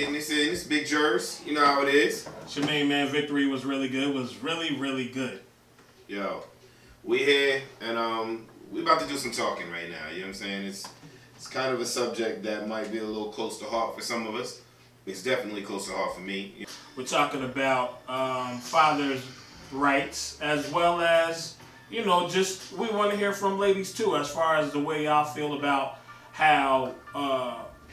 getting this in. It's Big Jerz. You know how it is. It's your main man. Victory was really good. It was really, really good. Yo, we here and we about to do some talking right now. You know what I'm saying? It's kind of a subject that might be a little close to heart for some of us. It's definitely close to heart for me. We're talking about fathers' rights, as well as, you know, just we want to hear from ladies too, as far as the way y'all feel about how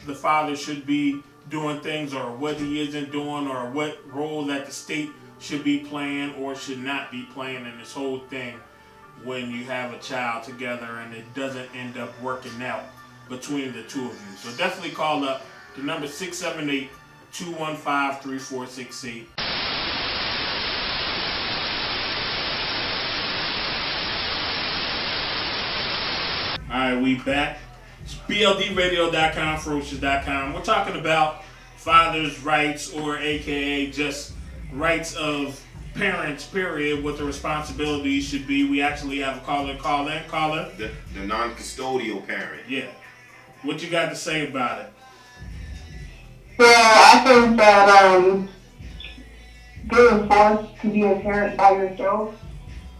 the father should be doing things, or what he isn't doing, or what role that the state should be playing or should not be playing in this whole thing when you have a child together and it doesn't end up working out between the two of you. So definitely call up the number 678-215-3468. Alright, we back. It's BLDradio.com, PharaohShus.com. We're talking about fathers' rights, or aka just rights of parents, period, what the responsibilities should be. We actually have a caller. Caller. The non-custodial parent. Yeah. What you got to say about it? Well, I think that being forced to be a parent by yourself,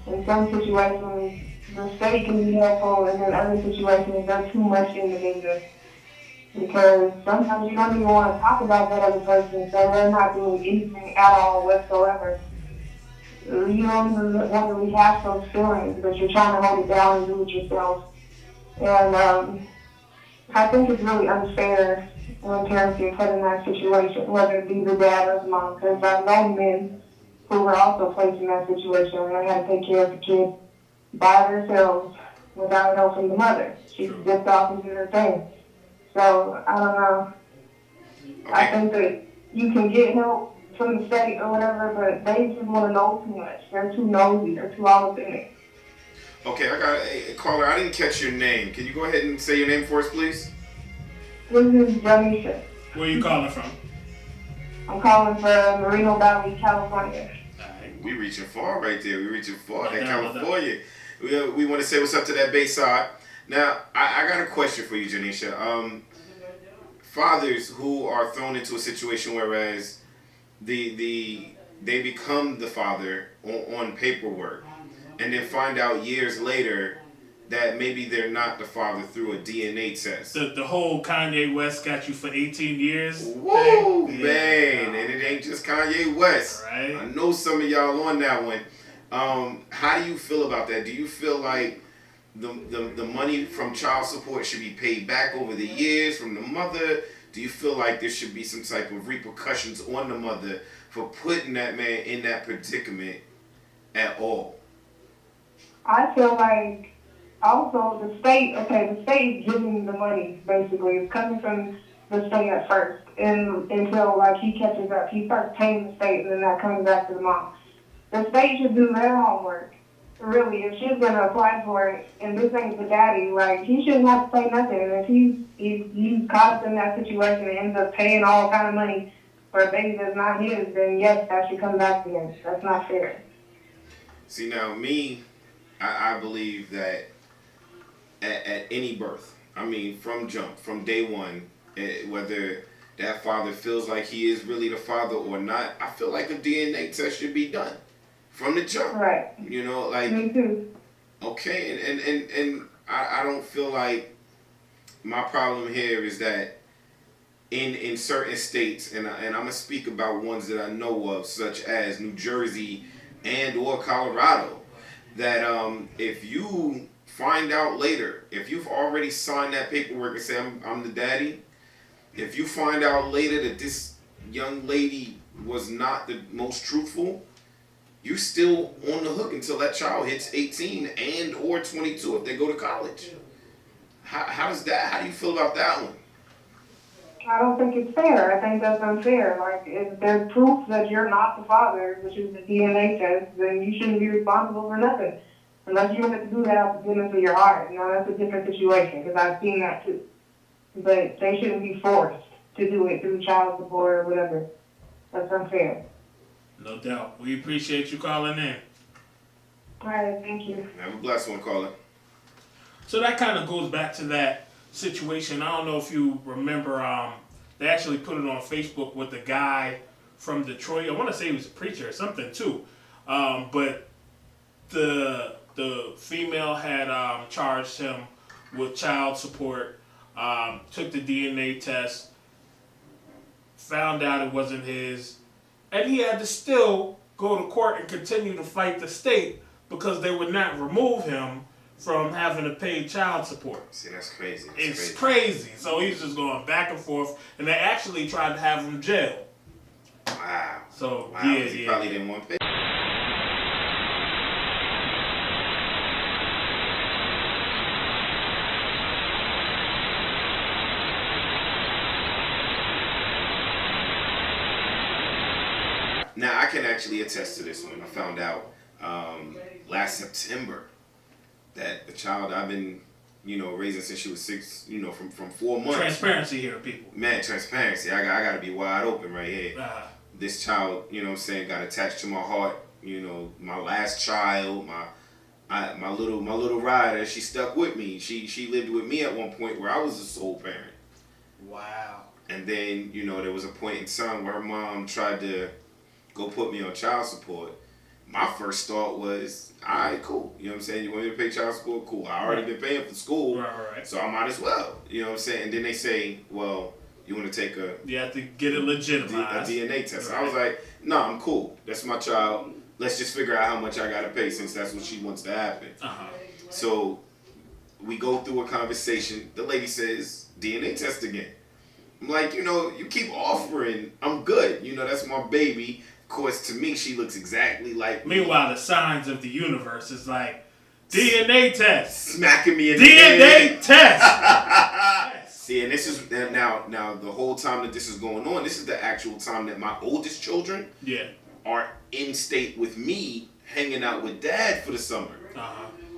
in some situations, the state can be helpful, and in other situations, they're too much in the business. Because sometimes you don't even want to talk about that other person, so they're not doing anything at all whatsoever. You don't even want to rehash those feelings, but you're trying to hold it down and do it yourself. And I think it's really unfair when parents get put in that situation, whether it be the dad or the mom, because I've known men who were also placed in that situation and they had to take care of the kids by themselves without help from the mother. She dipped off and did her thing. So, I don't know. Okay. I think that you can get help from the state or whatever, but they just want to know too much. They're too nosy. They're too all up in it. Okay, I got a caller. I didn't catch your name. Can you go ahead and say your name for us, please? This is Janisha. Where are you calling from? I'm calling from Moreno Valley, California. We reaching far right there. We reaching far. That No doubt. California. We want to say what's up to that Bayside. Now, I got a question for you, Janisha. Fathers who are thrown into a situation whereas they become the father on paperwork, and then find out years later that maybe they're not the father through a DNA test. The whole Kanye West got you for 18 years. Woo, thing? man. Yeah. And it ain't just Kanye West. Right. I know some of y'all on that one. How do you feel about that? Do you feel like the money from child support should be paid back over the years from the mother? Do you feel like there should be some type of repercussions on the mother for putting that man in that predicament at all? I feel like also the state is giving the money, basically. It's coming from the state at first, and until like he catches up. He starts paying the state, and then that comes back to the mom. The state should do their homework. Really, if she's going to apply for it, and this ain't the daddy, like, he shouldn't have to pay nothing. And if he's caught up in that situation and ends up paying all kind of money for a baby that's not his, then yes, that should come back to him. That's not fair. See, now, I believe that at any birth, I mean, from day one, whether that father feels like he is really the father or not, I feel like a DNA test should be done from the jump. Right. You know, like, Me too. okay, and I don't feel like my problem here is that in certain states, and I'm gonna speak about ones that I know of, such as New Jersey and or Colorado, that if you find out later, if you've already signed that paperwork and say I'm the daddy, if you find out later that this young lady was not the most truthful, you're still on the hook until that child hits 18 and or 22 if they go to college. How do you feel about that one? I don't think it's fair. I think that's unfair. Like, if there's proof that you're not the father, which is the DNA test, then you shouldn't be responsible for nothing. Unless you have to do that out of the goodness of your heart. Now, that's a different situation, because I've seen that too. But they shouldn't be forced to do it through child support or whatever. That's unfair. No doubt. We appreciate you calling in. All right, thank you. Have a blessed one, caller. So that kind of goes back to that situation. I don't know if you remember They actually put it on Facebook with the guy from Detroit. I want to say he was a preacher or something too. But the female had charged him with child support, took the DNA test, found out it wasn't his, and he had to still go to court and continue to fight the state because they would not remove him from having to pay child support. See, that's crazy. It's crazy. So he's just going back and forth, and they actually tried to have him jailed. Wow. So wow. yeah, He yeah. probably didn't want to pay. Now, I can actually attest to this one. I found out last September that the child I've been, raising since she was 6, from 4 months. Transparency here, people. Man, transparency. I got to be wide open right here. This child, got attached to my heart. My last child, my little rider, she stuck with me. She lived with me at one point where I was the sole parent. Wow. And then, there was a point in time where her mom tried to go put me on child support. My first thought was, all right, cool. You know what I'm saying? You want me to pay child support? Cool. I already been paying for school, right. So I might as well. You know what I'm saying? And then they say, well, you want to take you have to get it legitimized. a DNA test. Right. I was like, no, I'm cool. That's my child. Let's just figure out how much I got to pay since that's what she wants to happen. So we go through a conversation. The lady says, DNA test again. I'm like, you keep offering. I'm good. That's my baby. Of course, to me, she looks exactly like me. Meanwhile, the signs of the universe is like, DNA test. Smacking me in the DNA test. See, and this is now the whole time that this is going on, this is the actual time that my oldest children are in state with me, hanging out with dad for the summer.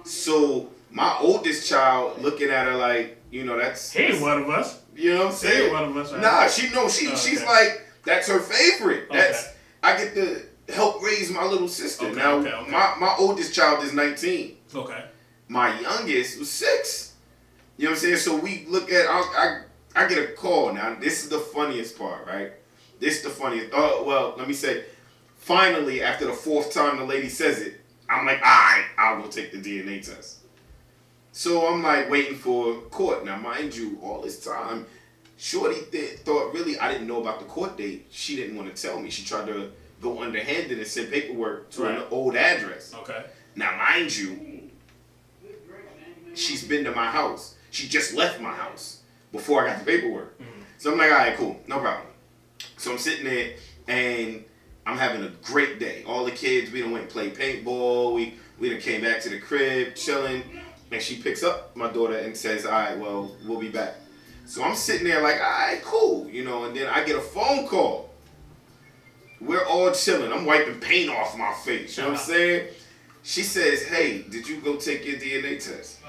So my oldest child looking at her like, that's... He ain't one of us. You know what I'm saying? He ain't one of us. Right? Nah, she's like, that's her favorite. That's... I get to help raise my little sister. My oldest child is 19. Okay. My youngest was 6. You know what I'm saying? So we look at, I get a call. Now, this is the funniest part, right? This is the funniest. Oh, well, let me say, finally, after the 4th time the lady says it, I'm like, all right, I'll go take the DNA test. So I'm like waiting for court. Now, mind you, all this time, Shorty thought really I didn't know about the court date. She didn't want to tell me. She tried to go underhanded and send paperwork to an old address. Okay. Now, mind you, she's been to my house. She just left my house before I got the paperwork. So I'm like, all right, cool, no problem. So I'm sitting there and I'm having a great day. All the kids, we done went and played paintball. We done came back to the crib, chilling. And she picks up my daughter and says, all right, well, we'll be back. So I'm sitting there like, all right, cool, and then I get a phone call. We're all chilling. I'm wiping paint off my face. You know what I'm saying? She says, hey, did you go take your DNA test?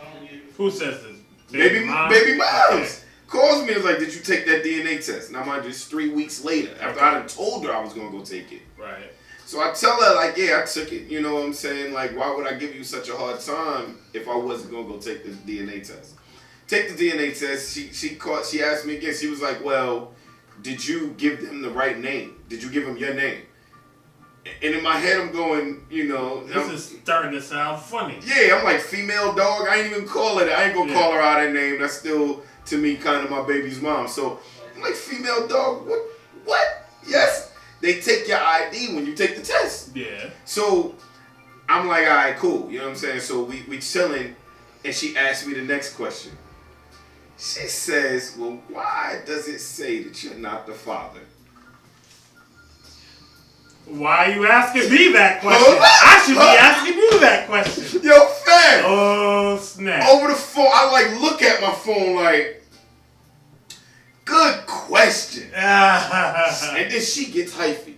Who says this? Baby moms. Okay. Calls me and was like, did you take that DNA test? Now, mind you, it's 3 weeks later after I done told her I was going to go take it. Right. So I tell her, like, yeah, I took it. You know what I'm saying? Like, why would I give you such a hard time if I wasn't going to go take the DNA test? Take the DNA test. She asked me again. She was like, well, did you give them the right name? Did you give them your name? And in my head, I'm going, This is starting to sound funny. Yeah, I'm like, female dog. I ain't even call her that. I ain't going to call her out her name. That's still, to me, kind of my baby's mom. So I'm like, female dog? What? Yes. They take your ID when you take the test. Yeah. So I'm like, all right, cool. You know what I'm saying? So we chilling, and she asked me the next question. She says, well, why does it say that you're not the father? Why are you asking me that question? I should be asking you that question. Yo, fam. Oh, snap. Over the phone, I look at my phone like, good question. And then she gets hyphy.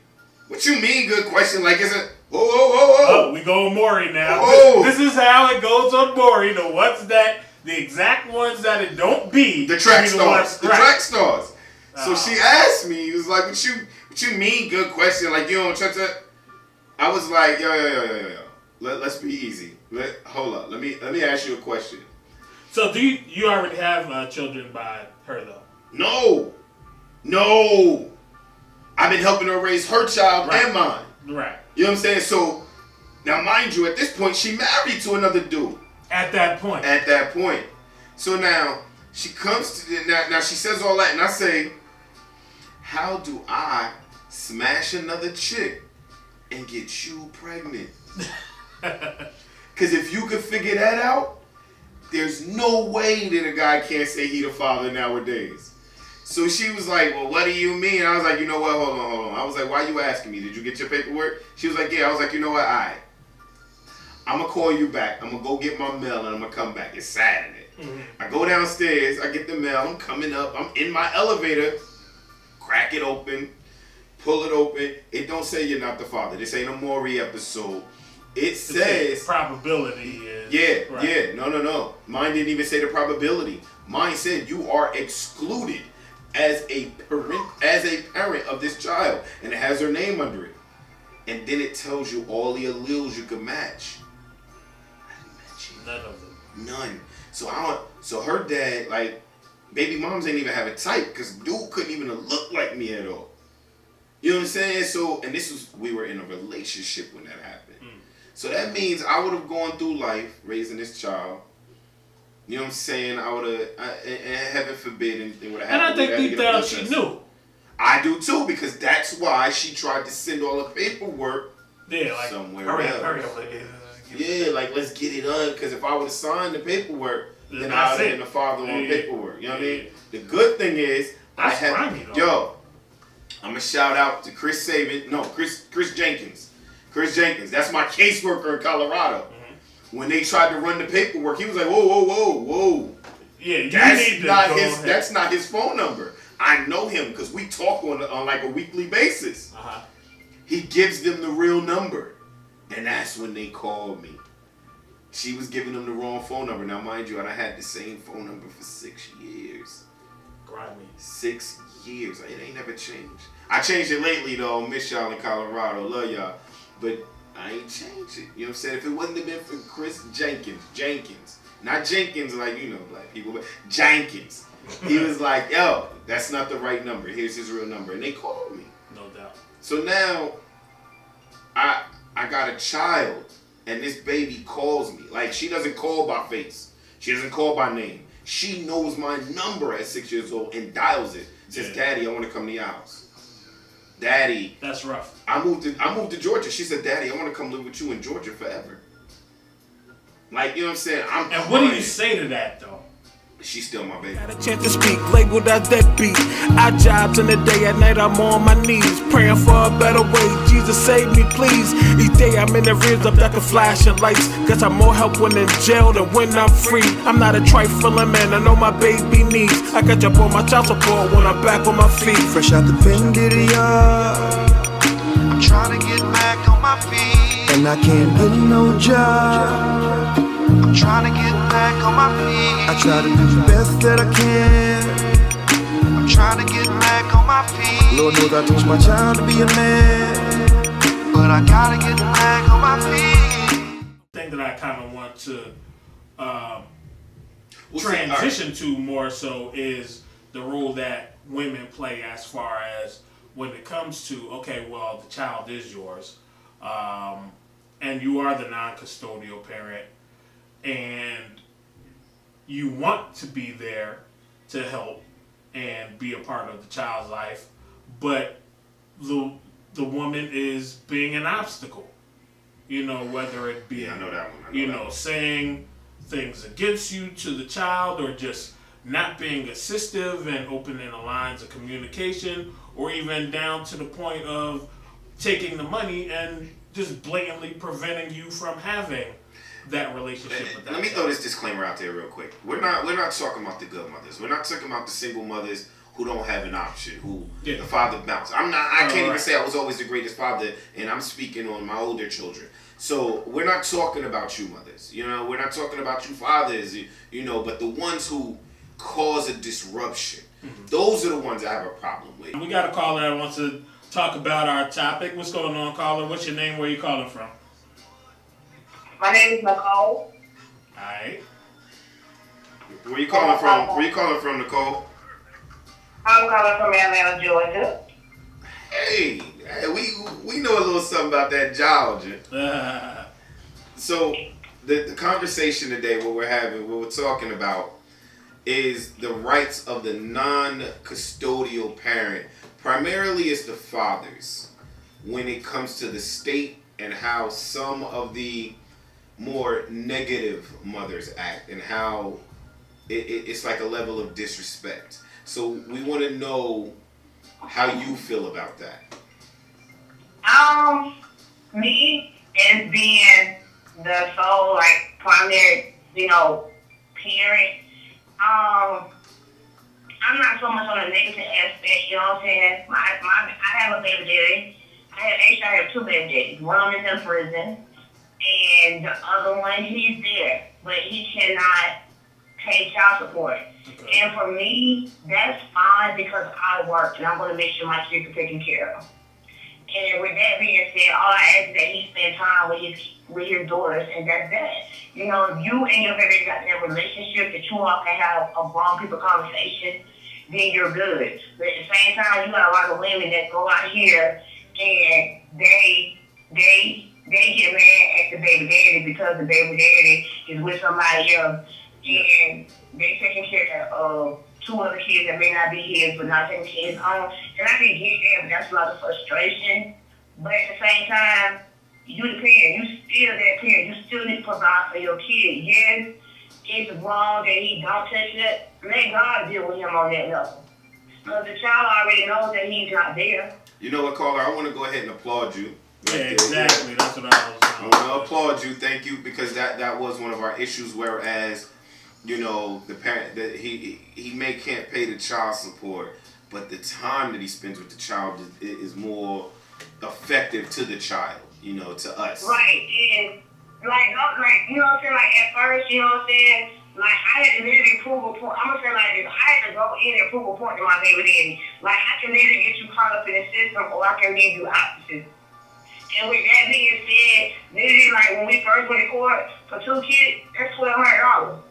What you mean, good question? Like, is it, whoa. Oh, we go Maury now. Whoa. This is how it goes on Maury. The ones that, the exact ones that it don't be. The track stars. The track stars. So she asked me, it was like, what you mean, good question? Like, you don't try to... I was like, yo. Let's be easy. Hold up. Let me ask you a question. So do you already have children by her, though? No. No, I've been helping her raise her child and mine. Right. You know what I'm saying? So now, mind you, at this point, she married to another dude. At that point. So now she comes to now she says all that, and I say, how do I smash another chick and get you pregnant? Because if you could figure that out, there's no way that a guy can't say he the father nowadays. So she was like, well, what do you mean? I was like, you know what? Hold on. I was like, why you asking me? Did you get your paperwork? She was like, yeah. I was like, you know what? All right. I'm going to call you back. I'm going to go get my mail and I'm going to come back. It's Saturday. Mm-hmm. I go downstairs. I get the mail. I'm coming up. I'm in my elevator. Crack it open. Pull it open. It don't say you're not the father. This ain't a Maury episode. It says... probability is... Yeah, right. yeah. No. Mine didn't even say the probability. Mine said you are excluded as a parent of this child. And it has her name under it. And then it tells you all the alleles you can match. None of them. None. So her dad, like, baby moms ain't even have a type because dude couldn't even look like me at all. You know what I'm saying? So, and we were in a relationship when that happened. So that means I would have gone through life raising this child. You know what I'm saying? I would have, and heaven forbid anything would have happened. And I think deep down she knew. I do too, because that's why she tried to send all the paperwork somewhere else. Hurry up. Yeah, like, let's get it done, because if I would have signed the paperwork, then I would have been the father on paperwork. You know what I mean? The good thing is, I'm going to shout out to Chris Jenkins. Chris Jenkins, that's my caseworker in Colorado. Mm-hmm. When they tried to run the paperwork, he was like, whoa. Yeah, that's not his phone number. I know him because we talk on like a weekly basis. Uh-huh. He gives them the real number. And that's when they called me. She was giving them the wrong phone number. Now, mind you, I had the same phone number for 6 years. Grimy. 6 years. It ain't never changed. I changed it lately, though. Miss y'all in Colorado. Love y'all. But I ain't changed it. You know what I'm saying? If it wouldn't have been for Chris Jenkins. Not Jenkins like, black people, but Jenkins. He was like, yo, that's not the right number. Here's his real number. And they called me. No doubt. So now, I got a child, and this baby calls me. Like, she doesn't call by face. She doesn't call by name. She knows my number at 6 years old and dials it. Says, Daddy, I want to come to your house. Daddy. That's rough. I moved to Georgia. She said, Daddy, I want to come live with you in Georgia forever. Like, you know what I'm saying? And what do you say to that, though? She's still my baby. Got a chance to speak, labeled as deadbeat. I jobs in the day, at night I'm on my knees, praying for a better way. Jesus save me, please. Each day I'm in the rears of like a flashing lights. Guess I'm more help when in jail than when I'm free. I'm not a trifling man, I know my baby needs. I catch up on my child support when I'm back on my feet. Fresh out the pen, did it, I'm trying to get back on my feet, and I can't get no job. I'm trying to get back on my feet. I try to do the best that I can. I'm trying to get back on my feet. Lord knows I teach my child to be a man, but I gotta get back on my feet. Thing that I kind of want to transition to more so is the role that women play as far as when it comes to, okay, well, the child is yours, and you are the non-custodial parent, and you want to be there to help and be a part of the child's life, but the woman is being an obstacle. Whether it be, I know that one. saying things against you to the child, or just not being assistive and opening the lines of communication, or even down to the point of taking the money and just blatantly preventing you from having that relationship with that. Let me throw this disclaimer out there real quick. We're not talking about the good mothers. We're not talking about the single mothers who don't have an option, who the father bounced. I can't even say I was always the greatest father, and I'm speaking on my older children. So we're not talking about you mothers. We're not talking about you fathers, but the ones who cause a disruption. Mm-hmm. Those are the ones I have a problem with. We got a caller that wants to talk about our topic. What's going on, caller? What's your name? Where are you calling from? My name is Nicole. Alright. Where you calling from? Nicole? I'm calling from Atlanta, Georgia. Hey, we know a little something about that Georgia. So the conversation today, what we're talking about, is the rights of the non-custodial parent. Primarily, it's the fathers when it comes to the state and how some of the more negative mothers act and how it's like a level of disrespect. So we want to know how you feel about that. Me as being the sole, like, primary, parent, I'm not so much on the negative aspect, you know what I'm saying? I have a baby daddy. I have two baby daddies. One of them is in prison, and the other one, he's there, but he cannot pay child support. Okay. And for me, that's fine because I work, and I'm going to make sure my kids are taken care of. And with that being said, all I ask is that he spend time with his daughters, and that's that. You know, if you and your baby got that relationship that you all can have a grown people conversation, then you're good. But at the same time, you got a lot of women that go out here and they get mad at the baby daddy because the baby daddy is with somebody else, and they taking care of two other kids that may not be his, but not taking kids on. And I can get that, but that's a lot of frustration. But at the same time, you the parent, you still that parent, you still need to provide for your kid. Yes, it's wrong that he don't touch it. Let God deal with him on that level. Because the child already knows that he's not there. You know what, caller? I want to go ahead and applaud you. Yeah, exactly. That's what I want to applaud you. Thank you, because that was one of our issues. Whereas, the parent that he can't pay the child support, but the time that he spends with the child is more effective to the child. To us. Right, and like you know what I'm saying. Like at first, you know what I'm saying. Like I had to literally prove a point. I'm gonna say like this. I had to go in and prove a point to my baby daddy. Like I can literally get you caught up in the system, or I can leave you out the system. And with that being said, literally like when we first went to court for two kids, that's $1,200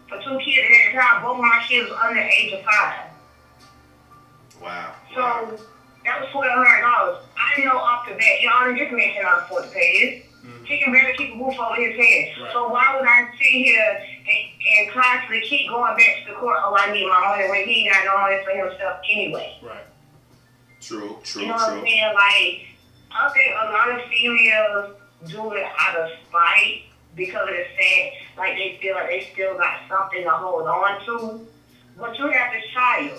for two kids. And at the time, both of my kids was under the age of 5. Wow. So that was $1,200. I know off the bat, this man cannot afford to pay this. Mm-hmm. He can barely keep a roof over his head. Right. So why would I sit here and constantly keep going back to the court? Oh, I need my money when he ain't got no money for himself anyway. Right. True. You know what I'm saying? Like, I think a lot of females do it out of spite because of the fact, like they feel like they still got something to hold on to. But you have this child.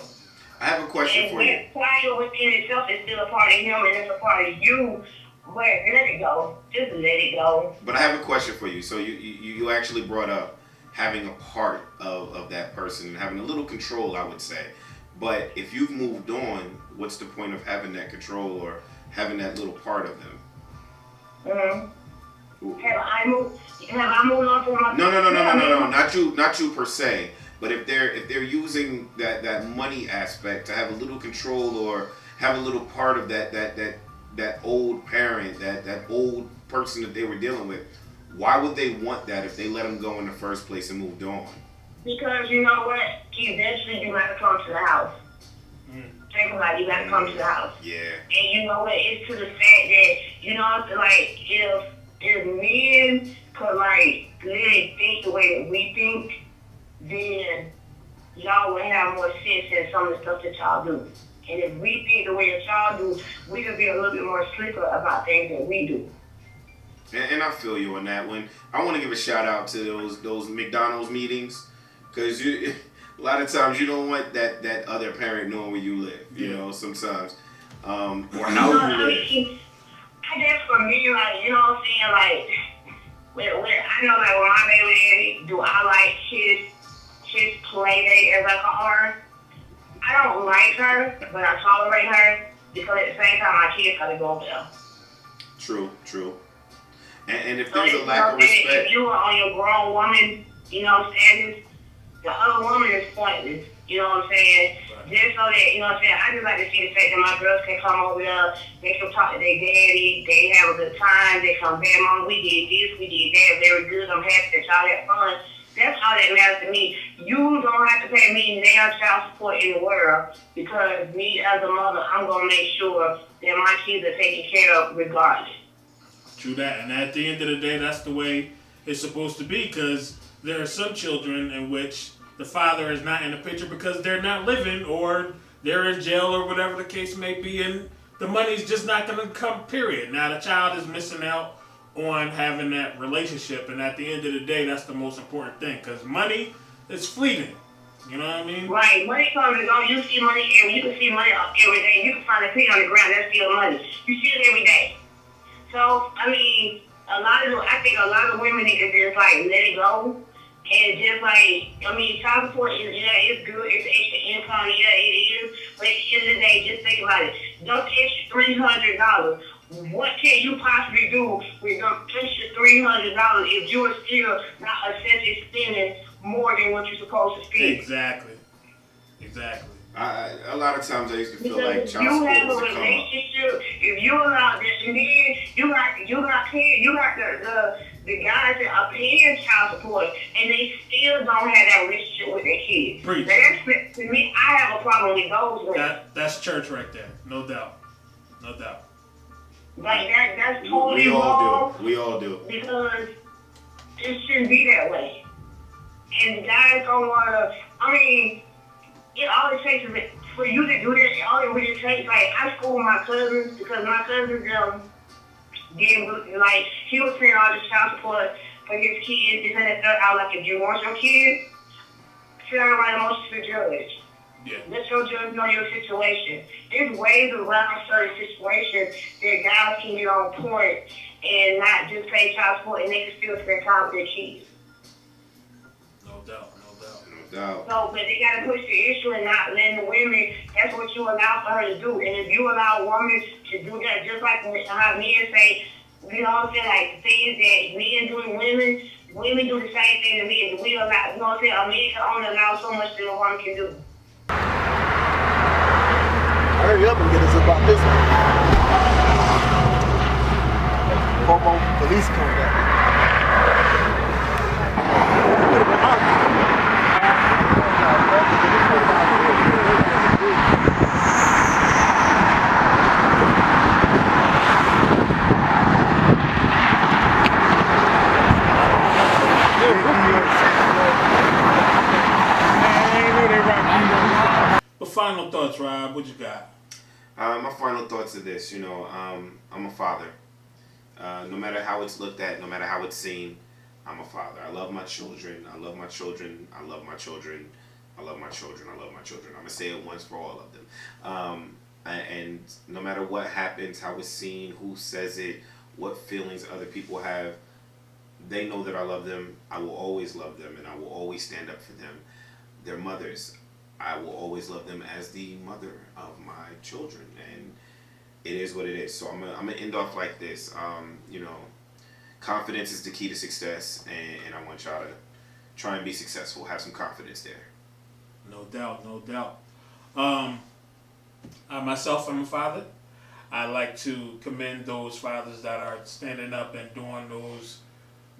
I have a question for you. And child within itself is still a part of him and it's a part of you. But let it go. Just let it go. But I have a question for you. So you actually brought up having a part of that person and having a little control, I would say. But if you've moved on, what's the point of having that control or having that little part of them? Mm-hmm. Have I moved on from my... No. Not you per se. But if they're using that money aspect to have a little control or have a little part of that old parent, that old person that they were dealing with, why would they want that if they let them go in the first place and moved on? Because you know what? Eventually you got to come to the house. Think about it, you got to come to the house. Yeah. And you know what? It's to the fact that, like, if men could, like, really think the way that we think, then y'all would have more sense in some of the stuff that y'all do. And if we think the way that y'all do, we could be a little bit more slicker about things that we do. And I feel you on that one. I want to give a shout out to those McDonald's meetings, because a lot of times you don't want that other parent knowing where you live. You know, sometimes or how you live. I guess for me, like, you know what I'm saying, like, where I know, like, when my baby daddy, do I like his play date, as I call her? I don't like her, but I tolerate her because at the same time, my kids gotta go there. True. And if there's a lack of respect, if you are on your grown woman, status, the other woman is pointless. You know what I'm saying? Right. Just so that, you know what I'm saying? I just like to see the fact that my girls can come over there, they can talk to their daddy, they have a good time, they come back, Mom, we did this, we did that, very good, I'm happy that y'all had fun. That's all that matters to me. You don't have to pay me nail child support in the world because me as a mother, I'm going to make sure that my kids are taken care of regardless. True that. And at the end of the day, that's the way it's supposed to be, because there are some children in which the father is not in the picture because they're not living or they're in jail or whatever the case may be, and the money's just not going to come, period. Now, the child is missing out on having that relationship, and at the end of the day, that's the most important thing, because money is fleeting. You know what I mean? Right. Money comes and goes. You see money, and you can see money every day. You can find a penny on the ground. That's still money. You see it every day. So, I mean, I think a lot of women need to just, like, let it go. And just, like, I mean, child support is, it's good. It's extra income. Yeah, it is. But at the end of the day, just think about it. Those extra $300, what can you possibly do with those extra $300 if you are still not essentially spending more than what you're supposed to spend? Exactly. A lot of times I used to feel Because like if child you support have a was a come up. relationship, if you allow this, and then you got the guys that are paying child support, and they still don't have that relationship with their kids. Preach. Now that's, to me, I have a problem with those women. That's church right there. No doubt. Like that's totally We all wrong. do. We all do. Because it shouldn't be that way. And the guys don't want to, I mean, all it takes is for you to do this, all it really takes, like, I school my cousins, because my cousins, like, he was paying all this child support for his kids, this and that. I was like, if you want your kids, sit down and write a motion to the judge. Yeah. Let your judge know your situation. There's ways around certain situations that guys can get on point and not just pay child support, and they can still spend time with their kids. No doubt. No. So, but they gotta push the issue and not letting the women, that's what you allow for her to do. And if you allow a woman to do that, just like how men say, you know what I'm saying, like things that men do to women do the same thing to men. We allow, you know what I'm saying, a man can only allow so much that a woman can do. Hurry up and get us about this one. Homo police come back. But final thoughts, Rob. What you got? My final thoughts are this. I'm a father. No matter how it's looked at, no matter how it's seen, I'm a father. I love my children. I love my children. I love my children. I love my children. I love my children. I'm going to say it once for all of them. And no matter what happens, how it's seen, who says it, what feelings other people have, they know that I love them. I will always love them, and I will always stand up for them. Their mothers, I will always love them as the mother of my children, and it is what it is. So I'm gonna end off like this. Confidence is the key to success, and I want y'all to try and be successful. Have some confidence there. No doubt. I myself am a father. I like to commend those fathers that are standing up and doing those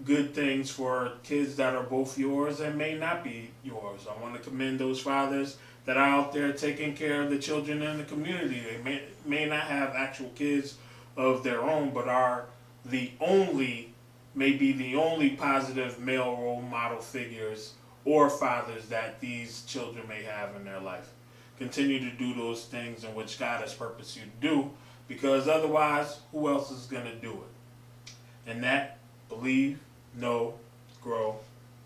good things for kids that are both yours and may not be yours. I want to commend those fathers that are out there taking care of the children in the community. They may not have actual kids of their own, but are maybe the only positive male role model figures or fathers that these children may have in their life. Continue to do those things in which God has purposed you to do, because otherwise, who else is going to do it? And that, believe, know, grow,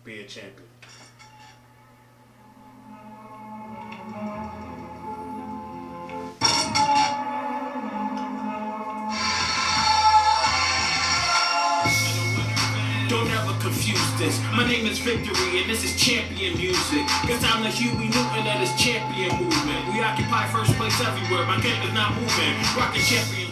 be a champion. Don't ever confuse this. My name is Victory and this is champion music. Cause I'm the Huey Newton of this champion movement. We occupy first place everywhere. My game is not moving. Rockin' champion.